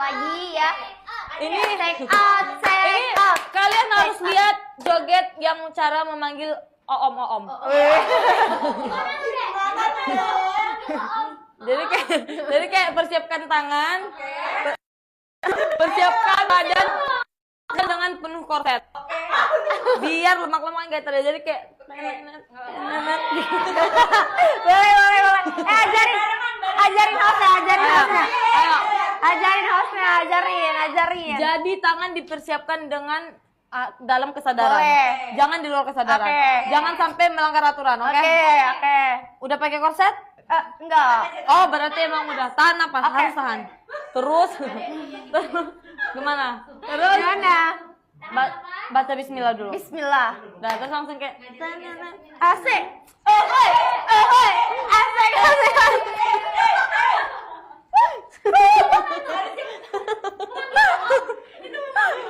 lagi ya. Ini Take out. kalian harus lihat joget yang cara memanggil oom. Jadi kayak persiapkan tangan, persiapkan badan dengan penuh korset. Biar lemak-lemak nggak terjadi. Jadi kayak boleh. Ajarin hostnya. Ajarin. Jadi tangan dipersiapkan dengan dalam kesadaran. Boleh. Jangan di luar kesadaran. Oke. Jangan sampai melanggar aturan, oke? Oke. Udah pakai korset? Enggak. Oh, berarti emang udah tahan apa? Harus tahan. Terus gimana? Terus baca bismillah dulu. Bismillah. Nah, terus langsung kayak Asik. Asik.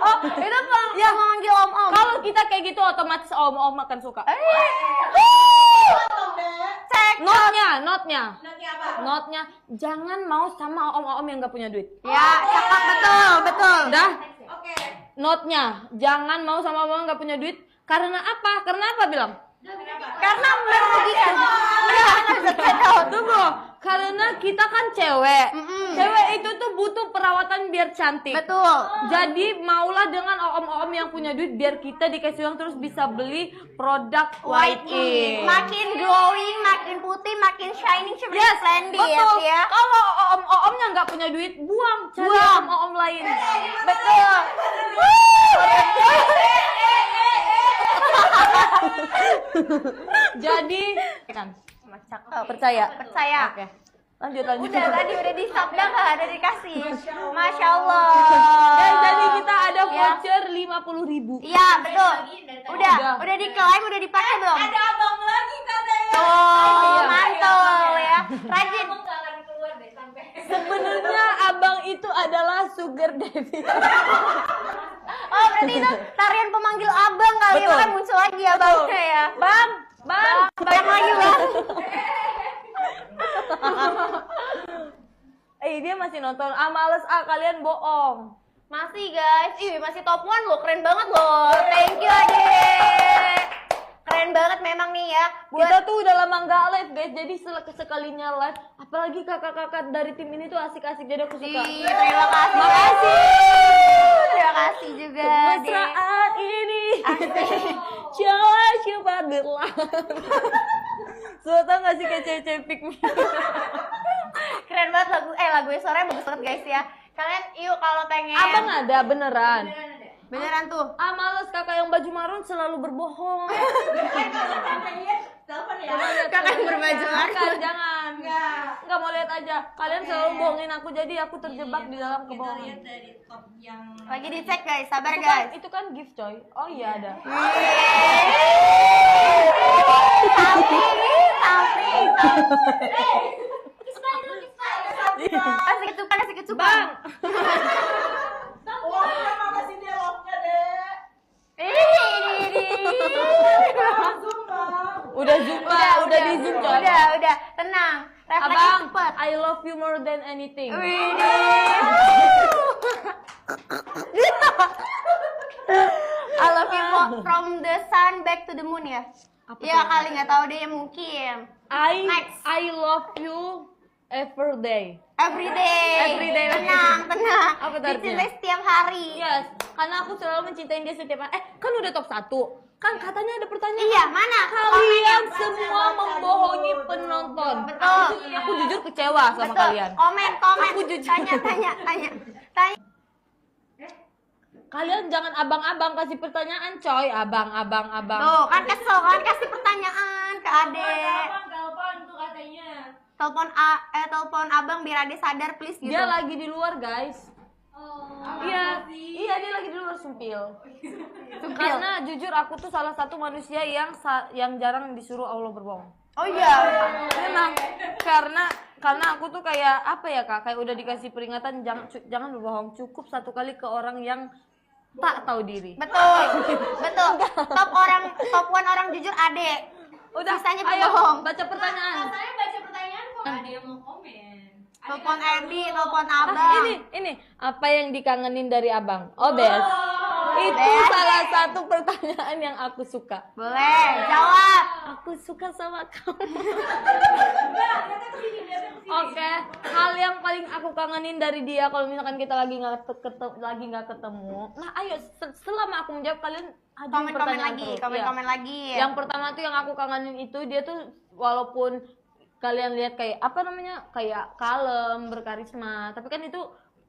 Oh, itu Ya. memanggil om-om. kalau kita kayak gitu otomatis om akan suka. Cek. Notnya jangan mau sama om yang nggak punya duit. Ya, cakep betul. Udah? Notnya jangan mau sama om nggak punya duit. Karena apa? Bilang? Karena merugikan. Tunggu. Karena kita kan cewek. Cewek itu tuh butuh perawatan biar cantik. Betul. Jadi maulah dengan om yang punya duit biar kita dikasih uang terus bisa beli produk whitening. Makin glowing, makin putih, makin shining seperti Slendy betul. ya. Kalau omnya nggak punya duit, cari Buang. om lain. Betul. Jadi kan Cakep. percaya. Percaya. Oke. Lanjut. Udah tadi udah disabda nggak ada dikasih. Masya Allah. Dan jadi kita ada Ya. voucher 50.000. Iya betul. Udah diklaim, udah dipakai belum? Ada abang lagi katanya. Oh, mantul ya. Rajin. Sebenarnya abang itu adalah sugar daddy. Oh, berarti itu tarian pemanggil abang kali Betul. kan muncul lagi abangnya ya. Bang. Banyak lagi bang. Dia masih nonton. Males kalian bohong. Masih guys, masih top 1 loh, keren banget loh. Thank you adek. Keren banget memang nih ya. Kita tuh udah lama nggak live guys, jadi sekalinya live, apalagi kakak-kakak dari tim ini tuh asik-asik, jadi aku suka. Terima kasih. Makasih. Terima kasih juga adek. Mesraan ini Asik. coba berlalu. Suara tau gak sih kayak cewek-cewek pick me? Keren banget lagunya suaranya bagus banget guys ya. Kalian yuk kalau pengen. Abang ada beneran. Beneran tuh. Males kakak yang baju marun selalu berbohong. Kakak yang berbaju marun. Jangan. Nggak mau lihat aja. Kalian selalu bohongin aku, jadi aku terjebak di dalam kebohongan. Dari top yang Lagi dicek guys, sabar guys. Itu kan gift coy. Oh iya ada. Asik kecupan. Bang. Udah zumba, udah di zoom coy. Udah, tenang. Refleksi Abang, cepet. I love you more than anything. I love you from the sun back to the moon ya. Ya kali nggak tahu deh mungkin. Next. I love you every day. Every day. Tenang. Apa itu artinya? Dicintai setiap hari. Yes, karena aku selalu mencintai dia setiap hari. Kan udah top 1. Kan katanya ada pertanyaan. Iya, mana? Kalian semua membohongi penonton. Betul. Aku jujur kecewa sama Betul. kalian. Komen. Aku jujur. Tanya. Kalian jangan abang-abang kasih pertanyaan, coy. Abang. Tuh, kan kesel kan kasih pertanyaan ke adek. telepon tuh katanya. Telepon abang biar adek sadar please gitu. Dia lagi di luar, guys. Oh. Iya, dia lagi di luar sumpil. Karena jujur aku tuh salah satu manusia yang jarang disuruh Allah berbohong. Oh iya. Memang karena aku tuh kayak apa ya kak, kayak udah dikasih peringatan jangan berbohong, cukup satu kali ke orang yang tak tahu diri. Betul. Top one orang jujur adek. Udah, Sisanya ayo berbohong. baca pertanyaan. Saya baca pertanyaan kok ada yang mau komen. Telepon Edi, telepon Abang. Ini apa yang dikangenin dari abang? Oh, Bes. Itu Bes. salah satu pertanyaan yang aku suka. Boleh, jawab. Aku suka sama kamu. Enggak, ternyata kesini, ternyata kesini. Oke, hal yang paling aku kangenin dari dia kalau misalkan kita lagi nggak ketemu. Nah, ayo selama aku menjawab kalian ajuin Komen-komen pertanyaan lagi, terus. komen-komen Iya. lagi. Yang pertama tuh yang aku kangenin itu dia tuh walaupun kalian lihat kayak apa namanya kayak kalem, berkarisma, tapi kan itu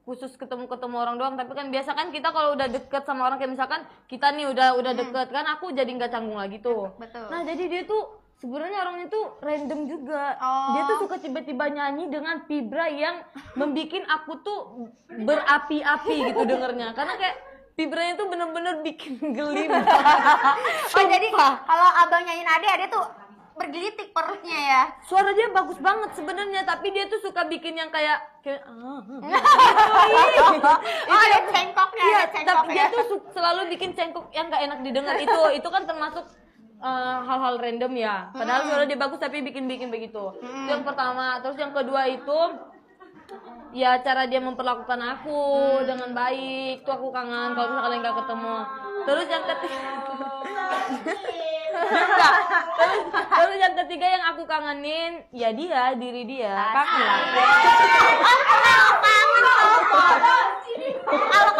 khusus ketemu orang doang. Tapi kan biasa kan kita kalau udah deket sama orang kayak misalkan kita nih udah deket kan aku jadi nggak canggung lagi tuh. Betul. Nah jadi dia tuh sebenarnya orangnya tuh random juga. Oh. Dia tuh suka tiba-tiba nyanyi dengan vibra yang membikin aku tuh berapi-api gitu dengernya. Karena kayak vibranya tuh bener-bener bikin geli. Oh jadi kalau abang nyanyiin Ade tuh bergelitik perutnya ya. Suara dia bagus banget sebenarnya, tapi dia tuh suka bikin yang kayak Oh ada cengkoknya, iya, ada cengkok tapi ya. dia tuh selalu bikin cengkok yang gak enak didengar. Itu kan termasuk hal-hal random ya. Padahal suara dia bagus tapi bikin begitu. Itu yang pertama. Terus yang kedua itu ya cara dia memperlakukan aku dengan baik. Tuh aku kangen kalau misalnya kalian gak ketemu. Terus yang ketiga terus yang ketiga yang aku kangenin ya diri dia kangen lah. Kalau kangen telepon. Kalau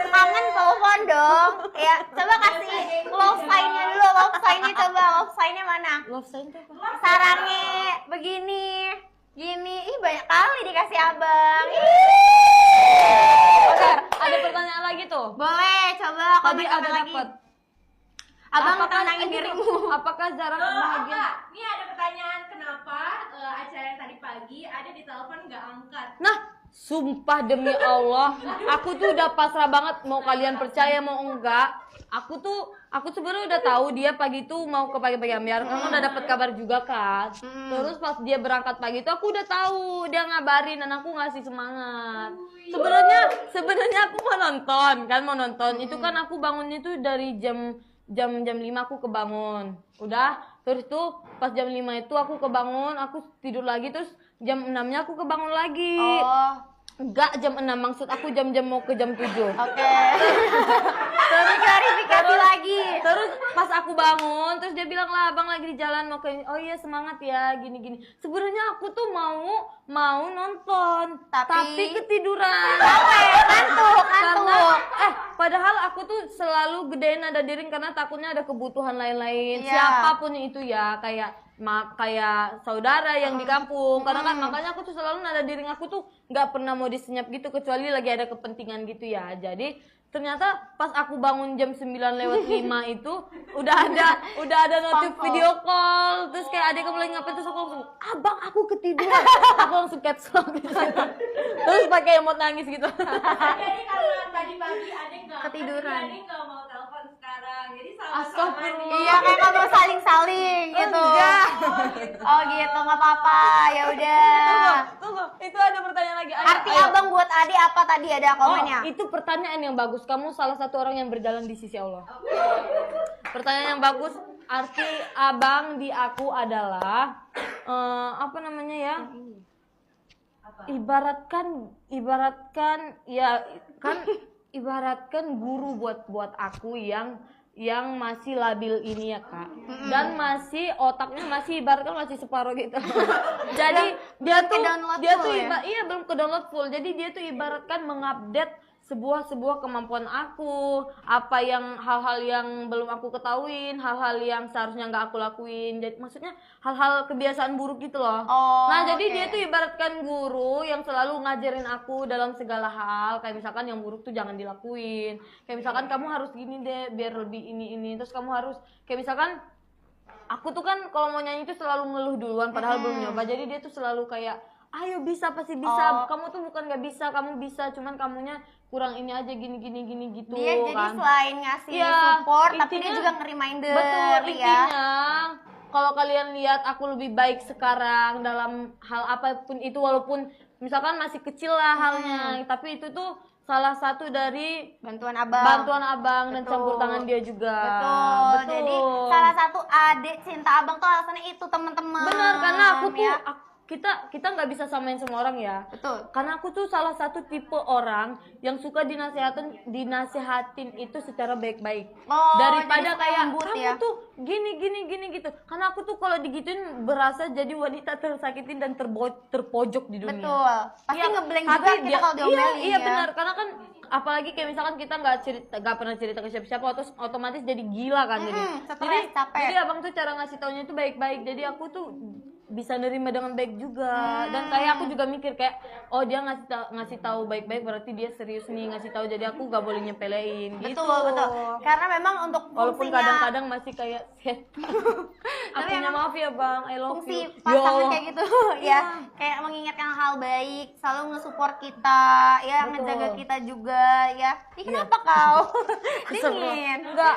kangen telepon dong. Ya, coba kasih love sign-nya dulu, love sign-nya coba. Love sign-nya mana? Love sign tuh apa? Sarangnya begini. Gini. Ih, banyak kali dikasih Abang. Oke, ada pertanyaan lagi tuh. Boleh, coba Tadi komen ada lagi. dapat. Abang tenangin dirimu. Apakah jarak bahagia? Enggak, ini ada pertanyaan kenapa acara yang tadi pagi ada di telepon nggak angkat. Nah, sumpah demi Allah, aku tuh udah pasrah banget mau kalian percaya mau enggak. Aku sebenarnya udah tahu dia pagi tuh mau ke pagi-pagi ambiar karena udah dapat kabar juga kan. Terus pas dia berangkat pagi itu aku udah tahu dia ngabarin dan aku ngasih semangat. Sebenarnya aku mau nonton. Itu kan aku bangunnya tuh dari jam 5 aku kebangun. Udah, terus tuh pas jam 5 itu aku kebangun, aku tidur lagi terus jam 6-nya aku kebangun lagi. Oh, Enggak jam 6, maksud aku jam-jam mau ke jam 7. oke. Terus klarifikasi lagi. Terus pas aku bangun, terus dia bilang lah abang lagi di jalan mau ke, oh iya semangat ya gini-gini. Sebenarnya aku tuh mau nonton, tapi ketiduran. Ngantuk. Karena padahal aku tuh selalu gedein nada diri karena takutnya ada kebutuhan lain-lain. Iya. Siapapun itu ya kayak saudara yang di kampung. Karena kan makanya aku tuh selalu nada diri aku tuh nggak pernah mau disenyap gitu kecuali lagi ada kepentingan gitu ya. Jadi ternyata pas aku bangun jam 9:05 itu udah ada notif video call, terus kayak adek kamu lagi ngapain, terus aku langsung abang aku ketiduran, aku langsung caps lock gitu. Terus pakai emot nangis gitu. Jadi karena tadi pagi ada nggak Ketiduran. Ada nggak mau telepon sekarang. Jadi Astagfirullah. Iya, kayak nggak mau saling-saling gitu. Enggak. Oh gitu, nggak apa-apa. Ya udah. Tunggu, itu ada pertanyaan lagi. Arti abang buat Ade apa tadi ada komennya? Itu pertanyaan yang bagus. Kamu salah satu orang yang berjalan di sisi Allah. Pertanyaan yang bagus. Arti abang di aku adalah apa namanya ya? Ibaratkan guru buat aku yang masih labil ini ya kak, dan masih otaknya masih ibaratkan masih separuh gitu. Jadi dia tuh belum ke download full. Jadi dia tuh ibaratkan mengupdate sebuah kemampuan aku, hal-hal yang belum aku ketahuin, hal-hal yang seharusnya nggak aku lakuin. Jadi maksudnya hal-hal kebiasaan buruk gitu loh. Nah jadi dia tuh ibaratkan guru yang selalu ngajarin aku dalam segala hal. Kayak misalkan yang buruk tuh jangan dilakuin. Kayak misalkan kamu harus gini deh biar lebih ini. Terus kamu harus kayak misalkan aku tuh kan kalau mau nyanyi tuh selalu ngeluh duluan padahal belum nyoba. Jadi dia tuh selalu kayak ayo bisa pasti bisa. Kamu tuh bukan nggak bisa, kamu bisa, cuman kamunya kurang ini aja gini gitu. Dia jadi kan. selain ngasih Iya, support, tapi dia intinya- juga nge-reminder. Betul, ya. intinya kalau kalian lihat aku lebih baik sekarang dalam hal apapun itu, walaupun misalkan masih kecil lah halnya, tapi itu tuh salah satu dari Bantuan abang. dan Betul. campur tangan dia juga. Betul. Jadi salah satu adik cinta abang tuh alasannya itu teman-teman. Benar, karena aku tuh ya. kita nggak bisa samain semua orang ya. Betul. Karena aku tuh salah satu tipe orang yang suka dinasehatin itu secara baik-baik. Oh, Daripada jadi suka kayak lembut kamu ya? tuh gini gitu. Karena aku tuh kalau digituin berasa jadi wanita tersakitin dan terpojok di dunia. Betul. Pasti Iya, ngeblank tapi juga kita kalau diomelin iya ya. benar, karena kan apalagi kayak misalkan kita nggak pernah cerita ke siapa-siapa, otomatis jadi gila kan stres, capek. jadi abang tuh cara ngasih taunya itu baik-baik, jadi aku tuh bisa nerima dengan baik juga. Dan kayak aku juga mikir kayak oh dia ngasih tahu baik-baik berarti dia serius nih ngasih tahu, jadi aku gak boleh nyepelein gitu. Betul. Karena memang untuk Walaupun fungsinya kadang-kadang masih kayak akunya emang maaf ya bang, I love fungsi you. pasangan kayak gitu ya, kayak mengingatkan hal baik, selalu nge-support kita ya, Betul. ngejaga kita juga ya. Ih, kenapa kau dingin? Enggak.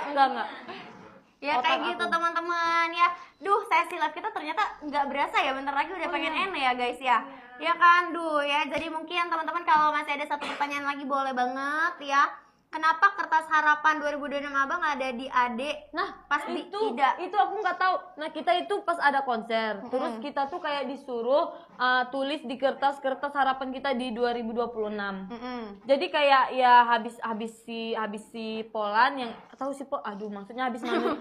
Ya Otak kayak gitu aku. teman-teman ya. Duh, sesi live kita ternyata nggak berasa ya, bentar lagi udah pengen end ya guys ya. Ya kan, duh ya. Jadi mungkin teman-teman kalau masih ada satu pertanyaan lagi boleh banget ya. Kenapa kertas harapan 2026 abang ada di AD? Nah, Pas tidak. itu aku nggak tahu. Nah, kita itu pas ada konser, terus kita tuh kayak disuruh tulis di kertas harapan kita di 2026. Jadi kayak ya habis si Polan yang tahu si maksudnya habis Manu,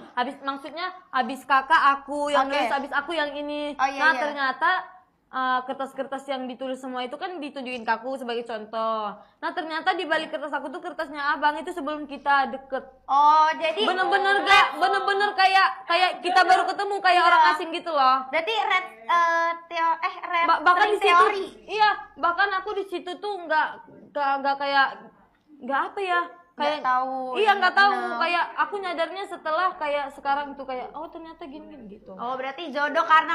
habis kakak aku yang Oke. nulis, habis aku yang ini. Oh, iya, Nah, iya. ternyata kertas-kertas yang ditulis semua itu kan ditunjukin ke aku sebagai contoh. Nah, ternyata di balik kertas aku tuh kertasnya abang itu sebelum kita deket. Oh, jadi Bener-bener kayak kita baru ketemu kayak Iya. orang asing gitu loh. berarti red Bahkan di situ, teori. iya, bahkan aku di situ tuh nggak kayak nggak apa ya, kayak Nggak tahu, iya nggak tahu, bener. kayak aku nyadarnya setelah kayak sekarang tuh kayak oh ternyata gini gitu. Oh, berarti jodoh karena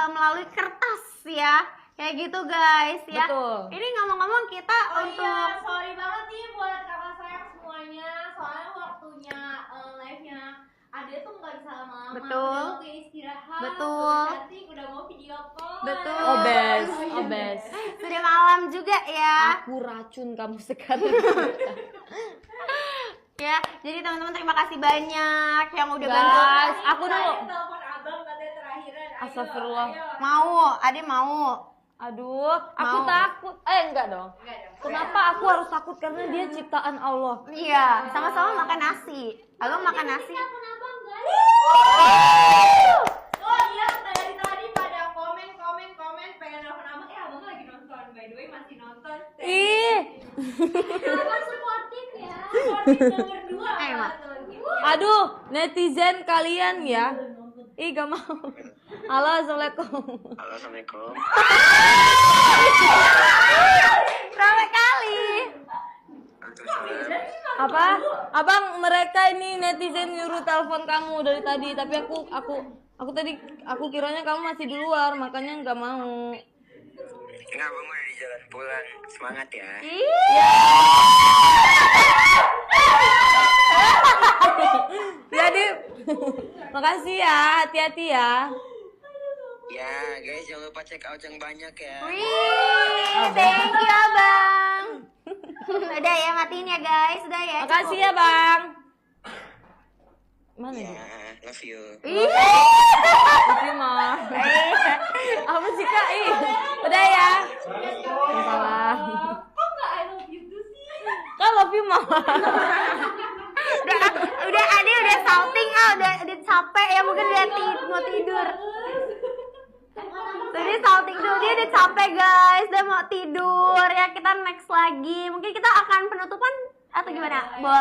melalui kertas ya. Kayak gitu guys ya. Betul. Ini ngomong-ngomong kita Oh untuk iya, sorry banget nih buat kakak sayang semuanya. Soalnya waktunya live-nya Ade tuh nggak bisa lama-lama. Betul. Udah waktu istirahat. Betul. Udah cantik, udah mau video call. Betul. Oh best. sudah malam juga ya. Aku racun kamu sekarang. Ya, jadi teman-teman terima kasih banyak yang udah bantu. Guys, aku dulu. Tadi telepon abang katanya terakhiran. Ayo, Astagfirullah. ayo. Mau, Ade mau. Aduh, aku Mau. takut. Enggak dong. Enggak dong. Kenapa aku harus takut? Karena dia ciptaan Allah. Iya, sama-sama makan nasi. Abang makan nasi. Kenapa enggak? Oh iya, dari tadi pada komen pengen nelfon abang. Abang lagi nonton. By the way masih nonton. Ih, Abang supportif ya. Supportif nomor 2 Emang. aduh, netizen kalian ya. Ih, gak mau. Halo, assalamualaikum. Halo, assalamualaikum. Berapa kali? Apa? Abang, mereka ini netizen nyuruh telepon kamu dari tadi, tapi aku kiranya kamu masih di luar, makanya nggak mau. Enggak, Bang, udah di jalan pulang. Semangat ya. Jadi, makasih ya, hati-hati ya. Ya, guys, jangan lupa cek out yang banyak ya. Wih, thank you abang. Udah ya, matiin ya guys. Udah ya. Makasih ya, Bang. Mana Ya, dia? love you. Terima. Apa sih, Kak? Ih, udah ya. Salah. Kok nggak I love you tuh sih? Kan love you, Mama. Udah Ade udah shouting udah capek ya, mungkin udah mau tidur. Tadi shouting dulu, dia udah capek guys, udah mau tidur ya. Kita next lagi, mungkin kita akan penutupan atau gimana?